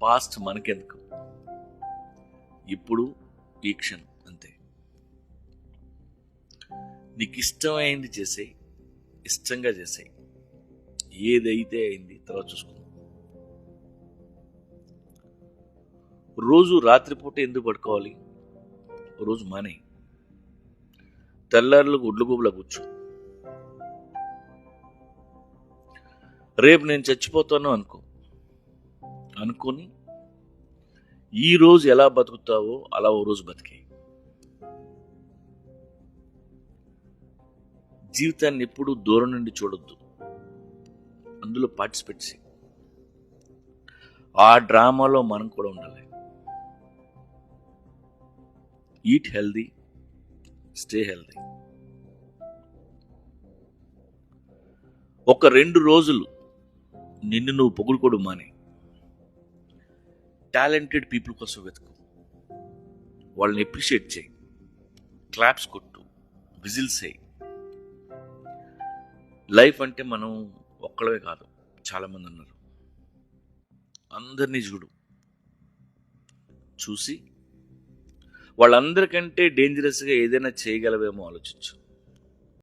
Past మనకెందుకు, ఇప్పుడు ఈ క్షణం అంతే. నీకు ఇష్టమైంది చేసేయి, ఇష్టంగా చేసేయి. ఏదైతే అయింది తర్వాత చూసుకుందాం. రోజు రాత్రిపూట ఎందుకు పడుకోవాలి? రోజు మానే. తెల్లారులకు ఒడ్లు గుబులా కూర్చో. రేపు నేను చచ్చిపోతాను అనుకొని ఈ రోజు ఎలా బతుకుతావో అలా ఓ రోజు బతికే. జీవితాన్ని ఎప్పుడు దూరం నుండి చూడొద్దు, అందులో పార్టిసిపేట్ చేయి. ఆ డ్రామాలో మనం కూడా ఉండాలి. Eat healthy, stay healthy. ఒక 2 రోజులు నిన్ను నువ్వు పొగుడుకోవడం మానే. టాలెంటెడ్ పీపుల్ కోసం వెతుకు, వాళ్ళని అప్రిషియేట్ చేయి, క్లాప్స్ కొట్టు, విజిల్స్ చేయి. లైఫ్ అంటే మనం ఒక్కళ్ళవే కాదు, చాలామంది ఉన్నారు. అందరినీ చూసి వాళ్ళందరికంటే డేంజరస్గా ఏదైనా చేయగలవేమో ఆలోచించు.